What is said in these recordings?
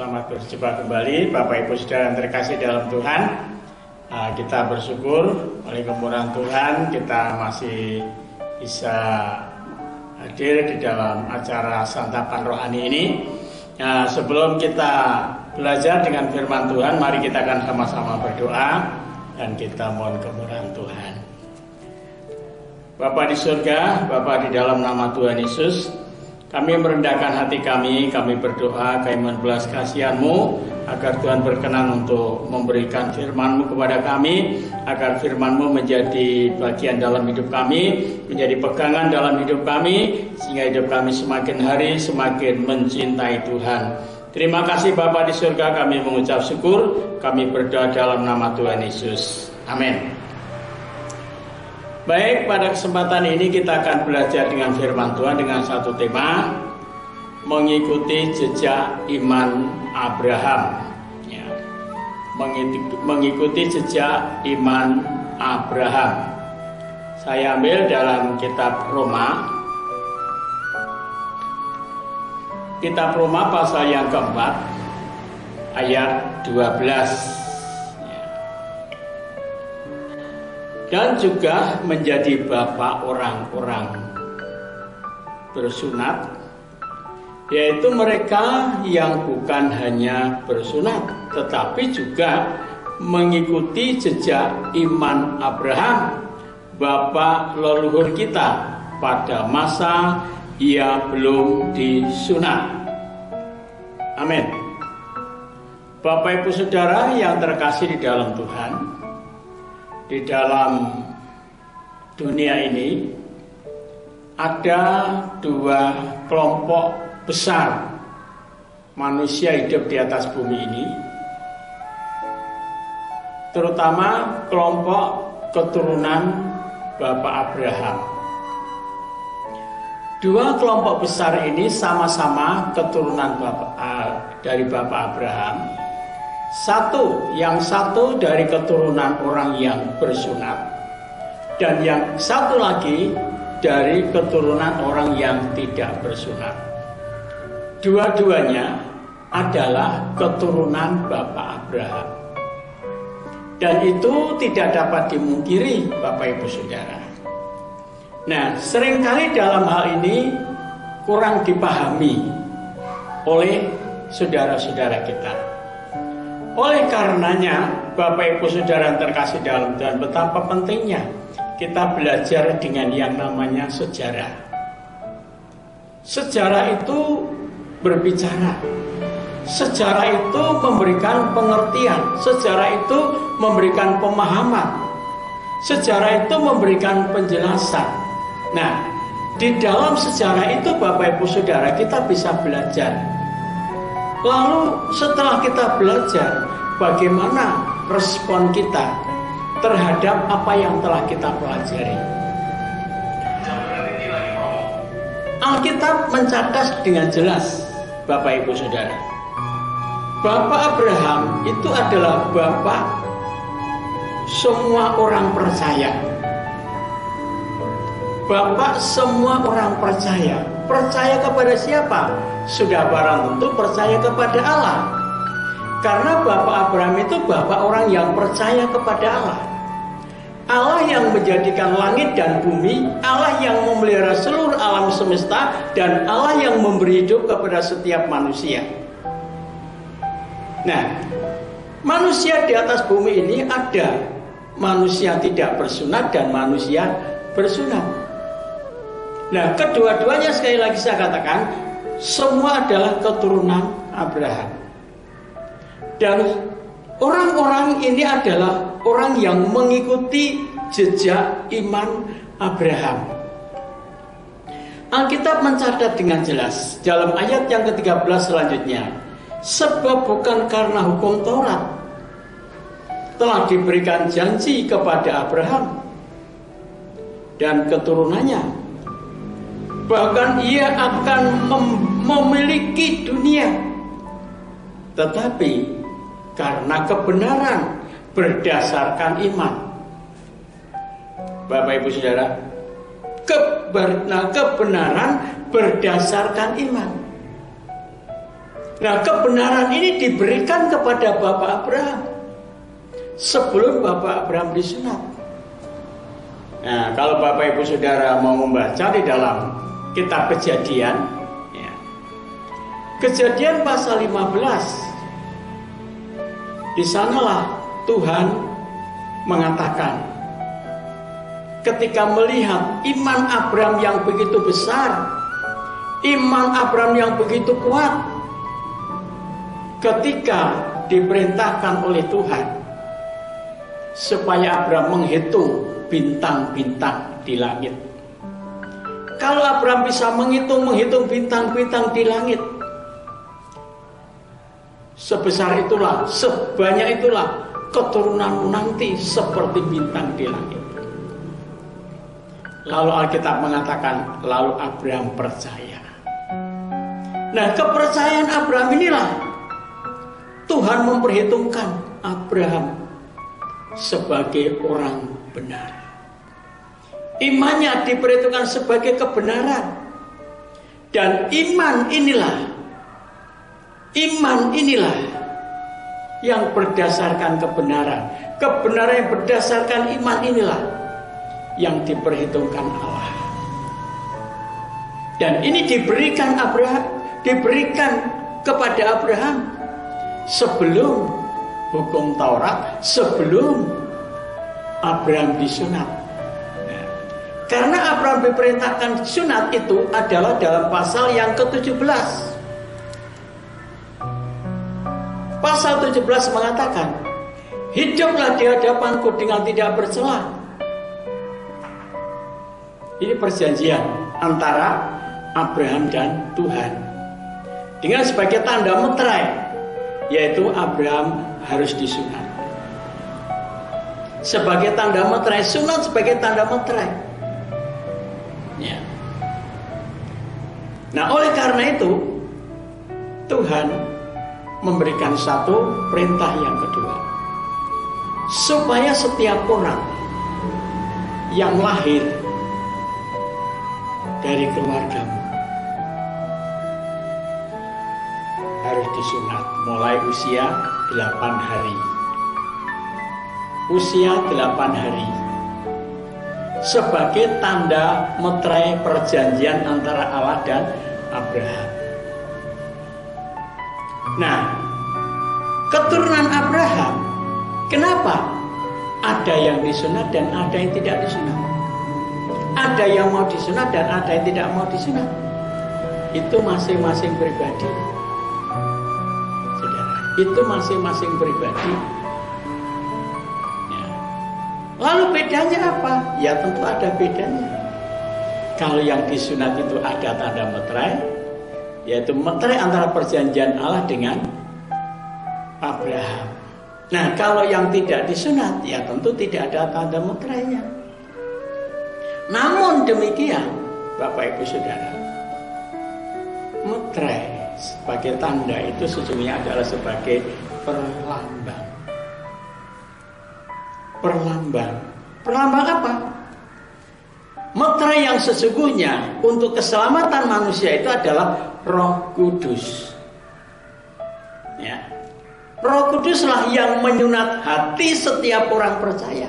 Selamat berjumpa kembali Bapak Ibu Saudara yang terkasih dalam Tuhan. Kita bersyukur oleh kemurahan Tuhan kita masih bisa hadir di dalam acara santapan rohani ini. Sebelum kita belajar dengan firman Tuhan, mari kita akan sama-sama berdoa dan kita mohon kemurahan Tuhan. Bapa di surga, Bapa di dalam nama Tuhan Yesus, kami merendahkan hati kami berdoa, kami mohon belas kasihan-Mu, agar Tuhan berkenan untuk memberikan firman-Mu kepada kami, agar firman-Mu menjadi bagian dalam hidup kami, menjadi pegangan dalam hidup kami, sehingga hidup kami semakin hari semakin mencintai Tuhan. Terima kasih Bapa di surga, kami mengucap syukur, kami berdoa dalam nama Tuhan Yesus. Amin. Baik, pada kesempatan ini kita akan belajar dengan firman Tuhan dengan satu tema, mengikuti jejak iman Abraham. Mengikuti jejak iman Abraham. Saya ambil dalam kitab Roma. Kitab Roma pasal yang keempat, ayat 12. Dan juga menjadi bapak orang-orang bersunat, yaitu mereka yang bukan hanya bersunat, tetapi juga mengikuti jejak iman Abraham, bapak leluhur kita, pada masa ia belum disunat. Amin. Bapak Ibu Saudara yang terkasih di dalam Tuhan, di dalam dunia ini ada dua kelompok besar manusia hidup di atas bumi ini, terutama kelompok keturunan Bapak Abraham. Dua kelompok besar ini sama-sama keturunan dari Bapak Abraham. Yang satu dari keturunan orang yang bersunat, dan yang satu lagi dari keturunan orang yang tidak bersunat. Dua-duanya adalah keturunan Bapak Abraham. Dan itu tidak dapat dimungkiri Bapak Ibu Saudara. Nah, seringkali dalam hal ini kurang dipahami oleh saudara-saudara kita. Oleh karenanya, Bapak Ibu Saudara yang terkasih dalam Tuhan, betapa pentingnya kita belajar dengan yang namanya sejarah. Sejarah itu berbicara. Sejarah itu memberikan pengertian. Sejarah itu memberikan pemahaman. Sejarah itu memberikan penjelasan. Nah, di dalam sejarah itu Bapak Ibu Saudara kita bisa belajar. Lalu setelah kita belajar, bagaimana respon kita terhadap apa yang telah kita pelajari? Alkitab mencatat dengan jelas, Bapak Ibu Saudara, Bapak Abraham itu adalah bapak semua orang percaya. Bapak semua orang percaya. Percaya kepada siapa? Sudah barang tentu percaya kepada Allah. Karena Bapak Abraham itu bapak orang yang percaya kepada Allah. Allah yang menjadikan langit dan bumi, Allah yang memelihara seluruh alam semesta, dan Allah yang memberi hidup kepada setiap manusia. Nah, manusia di atas bumi ini ada manusia tidak bersunat dan manusia bersunat. Nah, kedua-duanya sekali lagi saya katakan, semua adalah keturunan Abraham. Dan orang-orang ini adalah orang yang mengikuti jejak iman Abraham. Alkitab mencatat dengan jelas dalam ayat yang ke-13 selanjutnya, sebab bukan karena hukum Taurat telah diberikan janji kepada Abraham dan keturunannya, bahkan ia akan memiliki dunia, tetapi karena kebenaran berdasarkan iman. Bapak Ibu Saudara, kebenaran berdasarkan iman. Nah, kebenaran ini diberikan kepada Bapak Abraham sebelum Bapak Abraham disunat. Nah, kalau Bapak Ibu Saudara mau membaca di dalam kitab Kejadian, ya, Kejadian pasal 15, di sanalah Tuhan mengatakan, ketika melihat iman Abraham yang begitu besar, iman Abraham yang begitu kuat, ketika diperintahkan oleh Tuhan supaya Abraham menghitung bintang-bintang di langit. Kalau Abraham bisa menghitung bintang-bintang di langit, sebesar itulah, sebanyak itulah keturunanmu nanti seperti bintang di langit. Lalu Alkitab mengatakan, lalu Abraham percaya. Nah, kepercayaan Abraham inilah Tuhan memperhitungkan Abraham sebagai orang benar. Imannya diperhitungkan sebagai kebenaran. Dan iman inilah yang berdasarkan kebenaran. Kebenaran yang berdasarkan iman inilah yang diperhitungkan Allah. Dan ini diberikan kepada Abraham sebelum hukum Taurat, sebelum Abraham disunat. Nah, karena Abraham diperintahkan sunat itu adalah dalam pasal yang ke-17. Pasal 17 mengatakan, hiduplah di hadapanku dengan tidak bercela. Ini perjanjian antara Abraham dan Tuhan. Dengan sebagai tanda meterai, yaitu Abraham harus disunat. Sebagai tanda meterai, sunat sebagai tanda meterai. Ya. Nah, oleh karena itu Tuhan memberikan satu perintah yang kedua, supaya setiap orang yang lahir dari keluargamu harus disunat mulai usia 8 hari. Usia 8 hari sebagai tanda meterai perjanjian antara Allah dan Abraham. Nah, keturunan Abraham, kenapa ada yang disunat dan ada yang tidak disunat? Ada yang mau disunat dan ada yang tidak mau disunat. Itu masing-masing pribadi. Saudara, itu masing-masing pribadi. Ya. Lalu bedanya apa? Ya tentu ada bedanya. Kalau yang disunat itu ada tanda meterai, yaitu meterai antara perjanjian Allah dengan Abraham. Nah, kalau yang tidak disunat, ya tentu tidak ada tanda meterainya. Namun demikian, Bapak Ibu Saudara, meterai sebagai tanda itu sesungguhnya adalah sebagai perlambang. Perlambang apa? Meterai yang sesungguhnya untuk keselamatan manusia itu adalah Roh Kudus. Ya. Roh Kuduslah yang menyunat hati setiap orang percaya.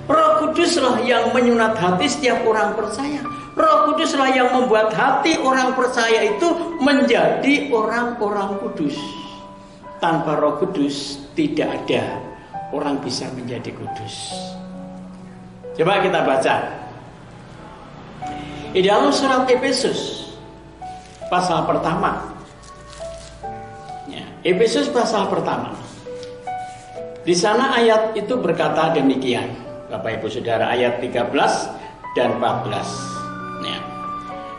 Roh Kuduslah yang menyunat hati setiap orang percaya. Roh Kuduslah yang membuat hati orang percaya itu menjadi orang-orang kudus. Tanpa Roh Kudus tidak ada orang bisa menjadi kudus. Coba kita baca di dalam surat Efesus pasal pertama. Ya, Efesus pasal pertama. Di sana ayat itu berkata demikian. Bapak Ibu Saudara, ayat 13 dan 14. Ya.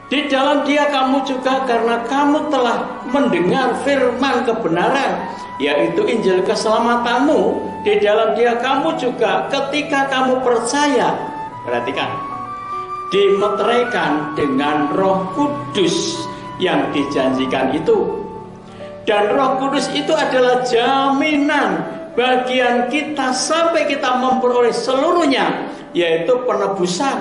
Di dalam Dia kamu juga, karena kamu telah mendengar firman kebenaran, yaitu Injil keselamatanmu, di dalam Dia kamu juga ketika kamu percaya, perhatikan, dimeteraikan dengan Roh Kudus yang dijanjikan itu. Dan Roh Kudus itu adalah jaminan bagian kita sampai kita memperoleh seluruhnya, yaitu penebusan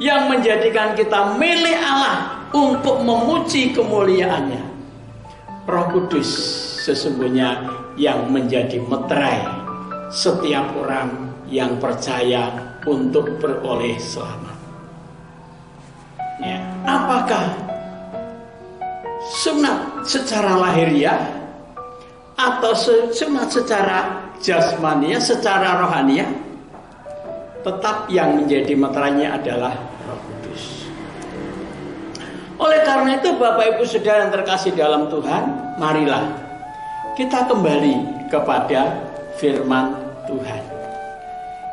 yang menjadikan kita milik Allah untuk memuji kemuliaannya. Roh Kudus sesungguhnya yang menjadi meterai setiap orang yang percaya untuk beroleh selamat. Ya, apakah sunat secara lahiriah atau sunat secara jasmania, secara rohaniah? Tetap yang menjadi meterainya adalah Roh Kudus. Oleh karena itu Bapak Ibu Saudara yang terkasih dalam Tuhan, marilah kita kembali kepada firman Tuhan.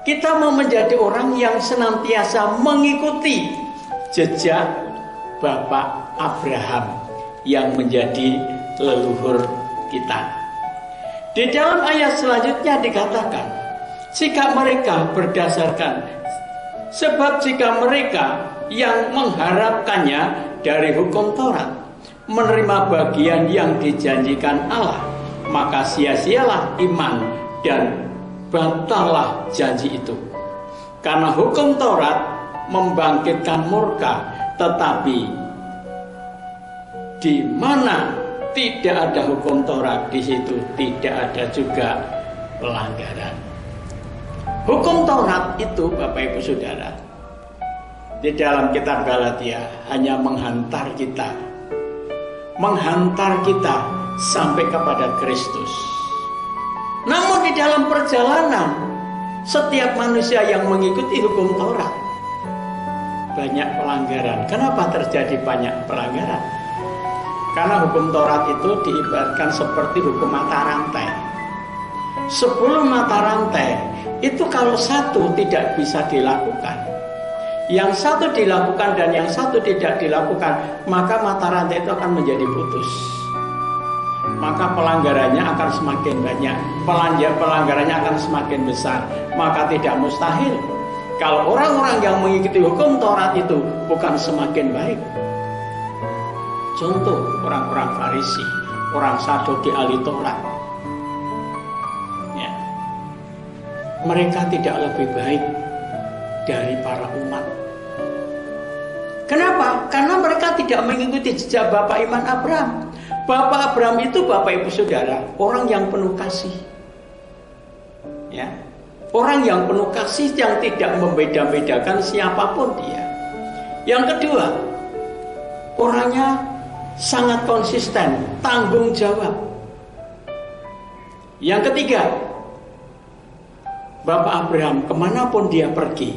Kita mau menjadi orang yang senantiasa mengikuti jejak Bapak Abraham yang menjadi leluhur kita. Di dalam ayat selanjutnya dikatakan, jika mereka berdasarkan, sebab jika mereka yang mengharapkannya dari hukum Taurat menerima bagian yang dijanjikan Allah, maka sia-sialah iman dan batallah janji itu. Karena hukum Taurat membangkitkan murka, tetapi di mana tidak ada hukum Taurat, di situ tidak ada juga pelanggaran. Hukum Taurat itu Bapak Ibu Saudara, di dalam kitab Galatia hanya menghantar kita sampai kepada Kristus. Namun di dalam perjalanan setiap manusia yang mengikuti hukum Taurat banyak pelanggaran. Kenapa terjadi banyak pelanggaran? Karena hukum Taurat itu diibaratkan seperti hukum mata rantai. 10 mata rantai itu kalau satu tidak bisa dilakukan, yang satu dilakukan dan yang satu tidak dilakukan, maka mata rantai itu akan menjadi putus. Maka pelanggarannya akan semakin banyak, pelanggarannya akan semakin besar. Maka tidak mustahil kalau orang-orang yang mengikuti hukum Taurat itu bukan semakin baik. Contoh orang-orang Farisi, orang Saduki ahli Taurat, ya, mereka tidak lebih baik dari para umat. Kenapa? Karena mereka tidak mengikuti jejak Bapak iman Abraham. Bapak Abraham itu Bapak Ibu Saudara, orang yang penuh kasih, ya, orang yang penuh kasih yang tidak membeda-bedakan siapapun dia. Yang kedua, orangnya sangat konsisten, tanggung jawab. Yang ketiga, Bapak Abraham kemanapun dia pergi,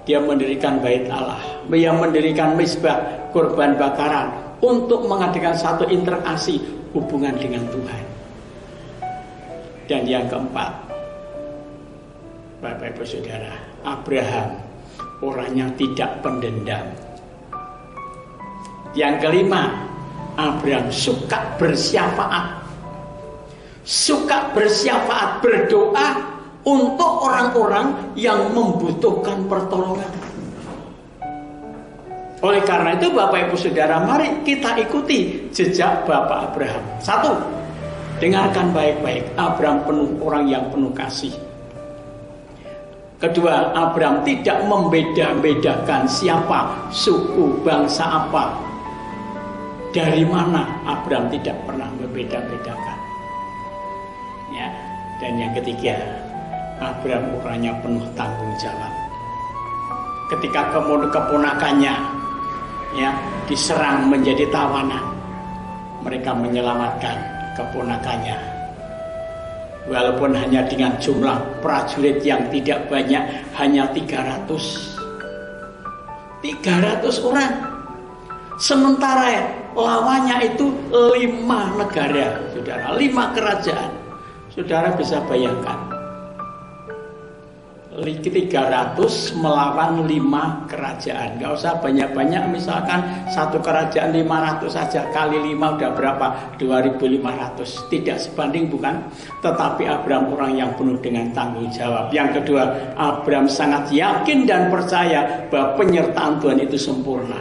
dia mendirikan bait Allah, dia mendirikan mezbah kurban bakaran untuk mengadakan satu interaksi hubungan dengan Tuhan. Dan yang keempat, Bapak Ibu Saudara, Abraham orangnya tidak pendendam. Yang kelima, Abraham suka bersyafaat. Suka bersyafaat, berdoa untuk orang-orang yang membutuhkan pertolongan. Oleh karena itu Bapak Ibu Saudara, mari kita ikuti jejak Bapak Abraham. Satu, dengarkan baik-baik, Abraham orang yang penuh kasih. Kedua, Abraham tidak membeda-bedakan siapa, suku, bangsa apa, dari mana. Abraham tidak pernah membeda-bedakan. Ya. Dan yang ketiga, Abraham orangnya penuh tanggung jawab. Ketika keponakannya, ya, diserang menjadi tawanan, mereka menyelamatkan keponakannya. Walaupun hanya dengan jumlah prajurit yang tidak banyak, hanya 300 orang. Sementara lawannya itu 5 negara, saudara, 5 kerajaan. Saudara bisa bayangkan, 300 melawan 5 kerajaan. Gak usah banyak-banyak, misalkan satu kerajaan 500 saja, kali 5 udah berapa? 2500. Tidak sebanding, bukan? Tetapi Abraham orang yang penuh dengan tanggung jawab. Yang kedua, Abraham sangat yakin dan percaya bahwa penyertaan Tuhan itu sempurna.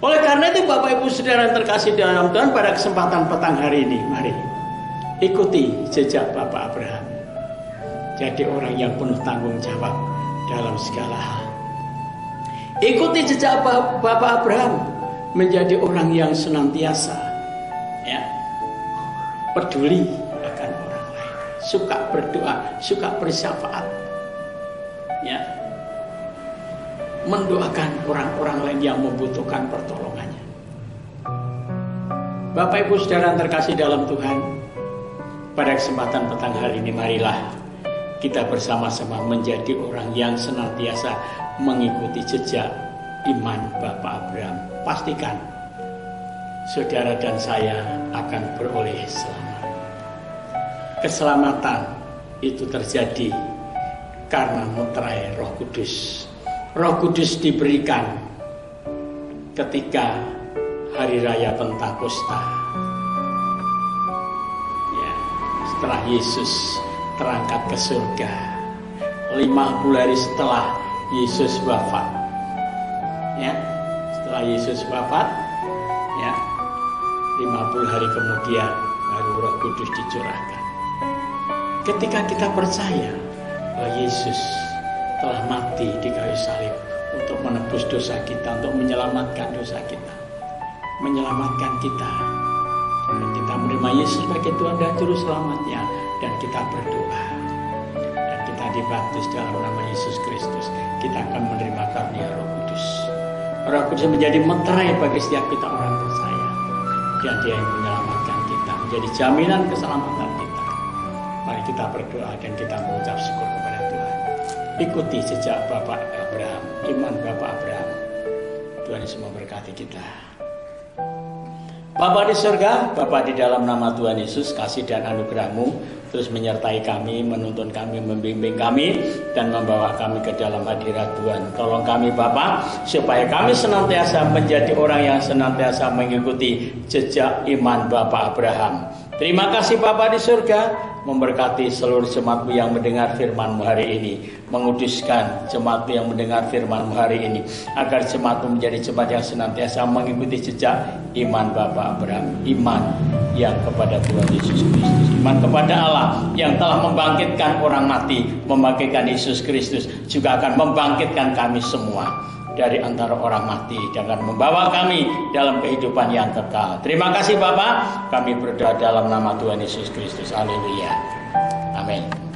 Oleh karena itu Bapak Ibu Saudara yang terkasih dalam Tuhan, pada kesempatan petang hari ini, mari ikuti jejak Bapak Abraham. Jadi orang yang penuh tanggung jawab dalam segala hal. Ikuti jejak Bapak Abraham. menjadi orang yang senantiasa ya peduli akan orang lain, suka berdoa, suka bersyafaat, ya, mendoakan orang-orang lain yang membutuhkan pertolongannya. Bapak Ibu Saudara yang terkasih dalam Tuhan, pada kesempatan petang hari ini marilah kita bersama-sama menjadi orang yang senantiasa mengikuti jejak iman Bapak Abraham. Pastikan saudara dan saya akan beroleh selamat. Keselamatan itu terjadi karena meterai Roh Kudus. Roh Kudus diberikan ketika hari raya Pentakosta. Ya, setelah Yesus terangkat ke surga, 50 hari setelah Yesus wafat. Ya, setelah Yesus wafat, ya, 50 hari kemudian baru Roh Kudus dicurahkan. Ketika kita percaya bahwa Yesus telah mati di kayu salib untuk menebus dosa kita, untuk menyelamatkan dosa kita, menyelamatkan kita, dan kita menerima Yesus sebagai Tuhan dan Juru Selamatnya, dan kita berdoa, dan kita dibaptis dalam nama Yesus Kristus, kita akan menerima karunia Roh Kudus. Roh Kudus menjadi meterai bagi setiap kita orang percaya, dan Dia yang menyelamatkan kita, menjadi jaminan keselamatan kita. Mari kita berdoa dan kita mengucap syukur kepada Tuhan. Ikuti jejak Bapak Abraham, iman Bapak Abraham. Tuhan Yesus memberkati kita. Bapa di surga, Bapa di dalam nama Tuhan Yesus, kasih dan anugerah-Mu terus menyertai kami, menuntun kami, membimbing kami, dan membawa kami ke dalam hadirat Tuhan. Tolong kami Bapa, supaya kami senantiasa menjadi orang yang senantiasa mengikuti jejak iman Bapak Abraham. Terima kasih Bapa di surga, memberkati seluruh jemaat-Mu yang mendengar firman-Mu hari ini, menguduskan jemaat-Mu yang mendengar firman-Mu hari ini, agar jemaat-Mu menjadi jemaat yang senantiasa mengikuti jejak iman Bapak Abraham, iman yang kepada Tuhan Yesus Kristus, iman kepada Allah yang telah membangkitkan orang mati, membangkitkan Yesus Kristus, juga akan membangkitkan kami semua dari antara orang mati dan akan membawa kami dalam kehidupan yang kekal. Terima kasih Bapak, kami berdoa dalam nama Tuhan Yesus Kristus. Haleluya. Amin.